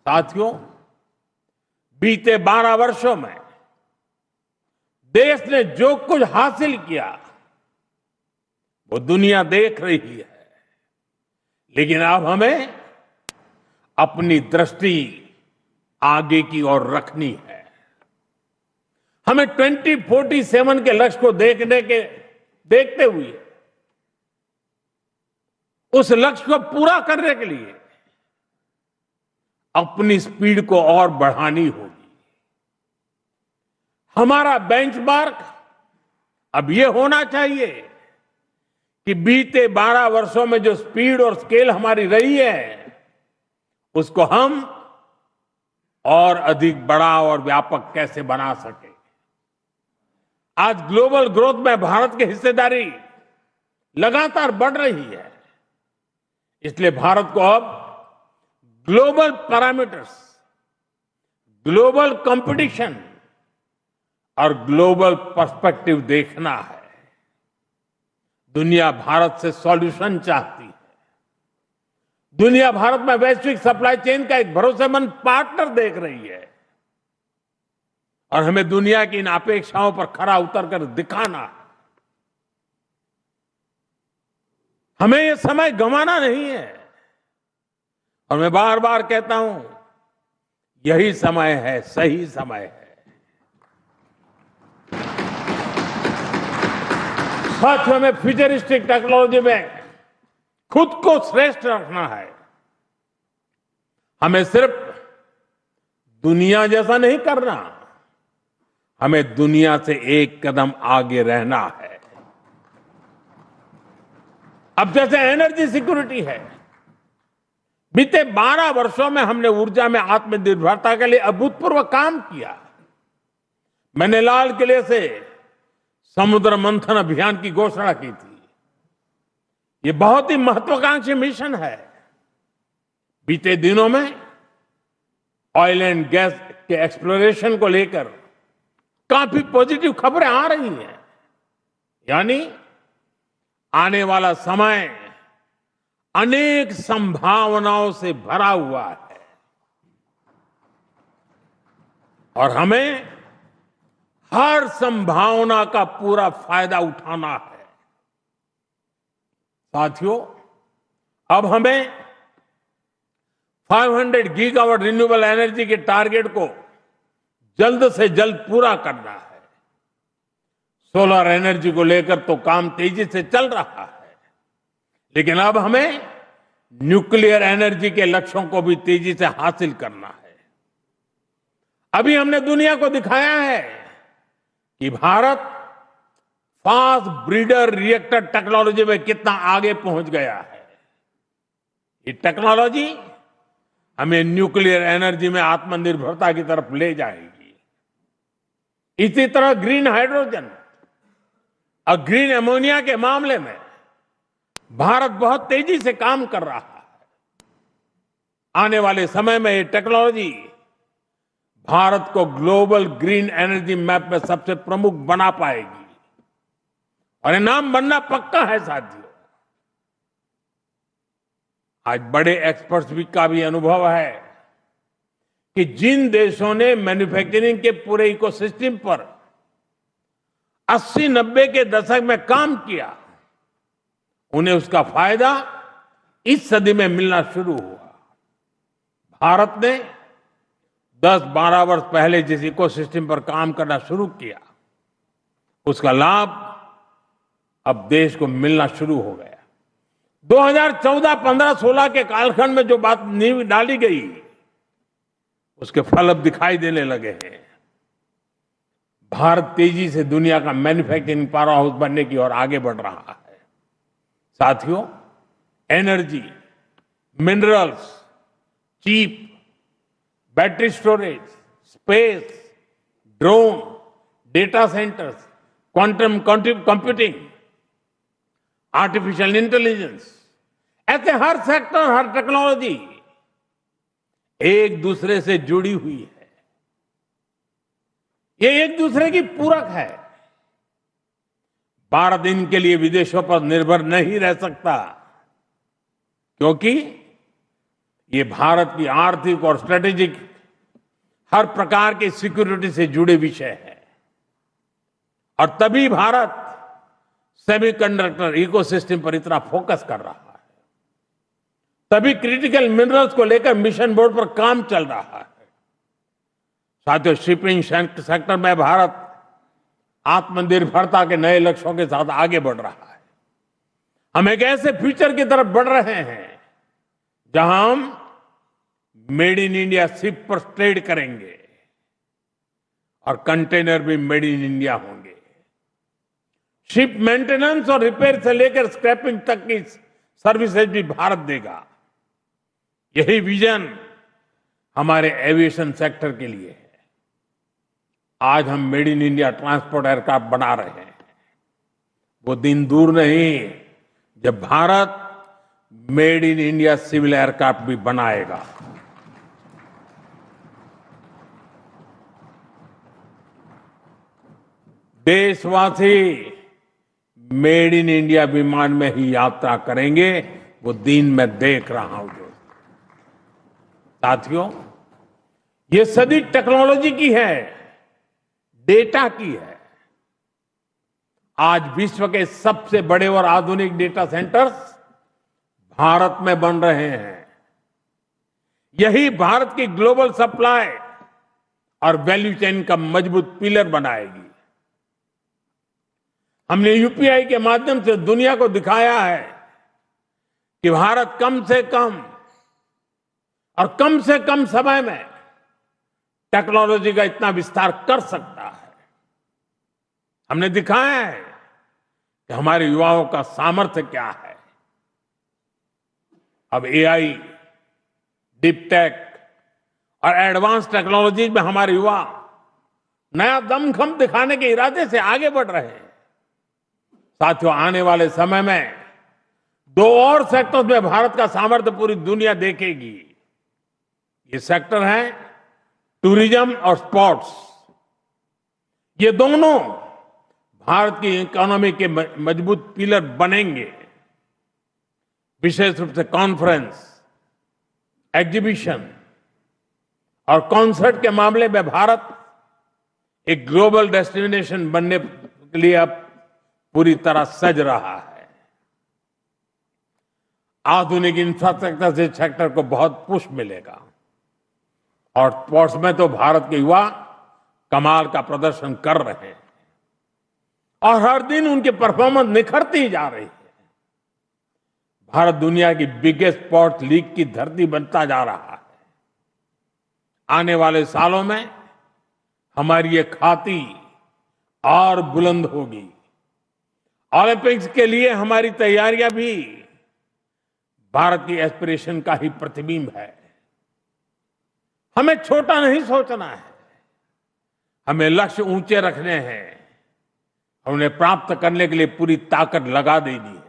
साथियों, बीते 12 वर्षों में देश ने जो कुछ हासिल किया वो दुनिया देख रही है, लेकिन अब हमें अपनी दृष्टि आगे की ओर रखनी है। हमें 2047 के लक्ष्य को देखते हुए उस लक्ष्य को पूरा करने के लिए अपनी स्पीड को और बढ़ानी होगी। हमारा बेंचमार्क अब यह होना चाहिए कि बीते 12 वर्षों में जो स्पीड और स्केल हमारी रही है, उसको हम और अधिक बड़ा और व्यापक कैसे बना सके। आज ग्लोबल ग्रोथ में भारत की हिस्सेदारी लगातार बढ़ रही है, इसलिए भारत को अब ग्लोबल पैरामीटर्स, ग्लोबल कंपटीशन और ग्लोबल पर्सपेक्टिव देखना है। दुनिया भारत से सॉल्यूशन चाहती है। दुनिया भारत में वैश्विक सप्लाई चेन का एक भरोसेमंद पार्टनर देख रही है और हमें दुनिया की इन अपेक्षाओं पर खरा उतरकर दिखाना है। हमें यह समय गंवाना नहीं है और मैं बार बार कहता हूं, यही समय है, सही समय है। सच में फ्यूचरिस्टिक टेक्नोलॉजी में खुद को श्रेष्ठ रखना है। हमें सिर्फ दुनिया जैसा नहीं करना, हमें दुनिया से एक कदम आगे रहना है। अब जैसे एनर्जी सिक्योरिटी है, बीते 12 वर्षों में हमने ऊर्जा में आत्मनिर्भरता के लिए अभूतपूर्व काम किया। मैंने लाल किले से समुद्र मंथन अभियान की घोषणा की थी। ये बहुत ही महत्वाकांक्षी मिशन है। बीते दिनों में ऑयल एंड गैस के एक्सप्लोरेशन को लेकर काफी पॉजिटिव खबरें आ रही हैं। यानी आने वाला समय अनेक संभावनाओं से भरा हुआ है और हमें हर संभावना का पूरा फायदा उठाना है। साथियों, अब हमें 500 गीगावाट रिन्यूएबल एनर्जी के टारगेट को जल्द से जल्द पूरा करना है। सोलर एनर्जी को लेकर तो काम तेजी से चल रहा है, लेकिन अब हमें न्यूक्लियर एनर्जी के लक्ष्यों को भी तेजी से हासिल करना है। अभी हमने दुनिया को दिखाया है कि Bharat fast breeder reactor technology में कितना आगे पहुंच गया है। ये टेक्नोलॉजी हमें न्यूक्लियर एनर्जी में आत्मनिर्भरता की तरफ ले जाएगी। इसी तरह ग्रीन हाइड्रोजन और ग्रीन अमोनिया के मामले में भारत बहुत तेजी से काम कर रहा है। आने वाले समय में ये टेक्नोलॉजी भारत को ग्लोबल ग्रीन एनर्जी मैप में सबसे प्रमुख बना पाएगी और ये नाम बनना पक्का है। साथियों, आज बड़े एक्सपर्ट्स का भी अनुभव है कि जिन देशों ने मैन्युफैक्चरिंग के पूरे इकोसिस्टम पर 80-90 के दशक में काम किया, उन्हें उसका फायदा इस सदी में मिलना शुरू हुआ। भारत ने 10-12 वर्ष पहले जिस इकोसिस्टम पर काम करना शुरू किया, उसका लाभ अब देश को मिलना शुरू हो गया। 2014, 15, 16 के कालखंड में जो बात नींव डाली गई, उसके फल अब दिखाई देने लगे हैं। भारत तेजी से दुनिया का मैन्युफैक्चरिंग पावर हाउस बनने की ओर आगे बढ़ रहा है। साथियों, energy, minerals, cheap, battery storage, space, drone, data centres, quantum computing, artificial intelligence, ऐसे हर सेक्टर, हर टेक्नोलॉजी एक दूसरे से जुड़ी हुई है। ये एक दूसरे की पूरक है। भारत इनके लिए विदेशों पर निर्भर नहीं रह सकता, क्योंकि ये भारत की आर्थिक और स्ट्रेटेजिक हर प्रकार की सिक्योरिटी से जुड़े विषय है और तभी भारत सेमीकंडक्टर इकोसिस्टम पर इतना फोकस कर रहा है, तभी क्रिटिकल मिनरल्स को लेकर मिशन बोर्ड पर काम चल रहा है। साथियों, शिपिंग सेक्टर में भारत आत्मनिर्भरता के नए लक्ष्यों के साथ आगे बढ़ रहा है। हम एक ऐसे फ्यूचर की तरफ बढ़ रहे हैं जहां हम मेड इन इंडिया शिप पर ट्रेड करेंगे और कंटेनर भी मेड इन इंडिया होंगे। शिप मेंटेनेंस और रिपेयर से लेकर स्क्रैपिंग तक की सर्विसेज भी भारत देगा। यही विजन हमारे एविएशन सेक्टर के लिए है। आज हम made in India transport aircraft बना रहे हैं। वो दिन दूर नहीं जब Bharat made in India civil aircraft भी बनाएगा। देशवासी मेड इन इंडिया विमान में ही यात्रा करेंगे, वो दिन मैं देख रहा हूं। साथियों, ये सदी टेक्नोलॉजी की है, डेटा की है। आज विश्व के सबसे बड़े और आधुनिक डेटा सेंटर्स भारत में बन रहे हैं। यही भारत की ग्लोबल सप्लाई और वैल्यू चेन का मजबूत पिलर बनाएगी। हमने यूपीआई के माध्यम से दुनिया को दिखाया है कि भारत कम से कम समय में टेक्नोलॉजी का इतना विस्तार कर सकता है। हमने दिखाया है कि हमारे युवाओं का सामर्थ्य क्या है। अब एआई, डीप टेक और एडवांस टेक्नोलॉजी में हमारे युवा नया दमखम दिखाने के इरादे से आगे बढ़ रहे हैं। साथियों, आने वाले समय में दो और सेक्टर्स में भारत का सामर्थ्य पूरी दुनिया देखेगी। ये सेक्टर है टूरिज्म और स्पोर्ट्स। ये दोनों भारत की इकोनॉमी के मजबूत पिलर बनेंगे। विशेष रूप से कॉन्फ्रेंस, एग्जीबिशन और कॉन्सर्ट के मामले में भारत एक ग्लोबल डेस्टिनेशन बनने के लिए अब पूरी तरह सज रहा है। आधुनिक इंफ्रास्ट्रक्चर से सेक्टर को बहुत पुश मिलेगा और स्पोर्ट्स में तो भारत के युवा कमाल का प्रदर्शन कर रहे हैं और हर दिन उनकी परफॉर्मेंस निखरती जा रही है। भारत दुनिया की बिगेस्ट स्पोर्ट्स लीग की धरती बनता जा रहा है। आने वाले सालों में हमारी ये खाती और बुलंद होगी। ओलंपिक्स के लिए हमारी तैयारियां भी भारत की एस्पिरेशन का ही प्रतिबिंब है। हमें छोटा नहीं सोचना है, हमें लक्ष्य ऊंचे रखने हैं और उन्हें प्राप्त करने के लिए पूरी ताकत लगा देनी है।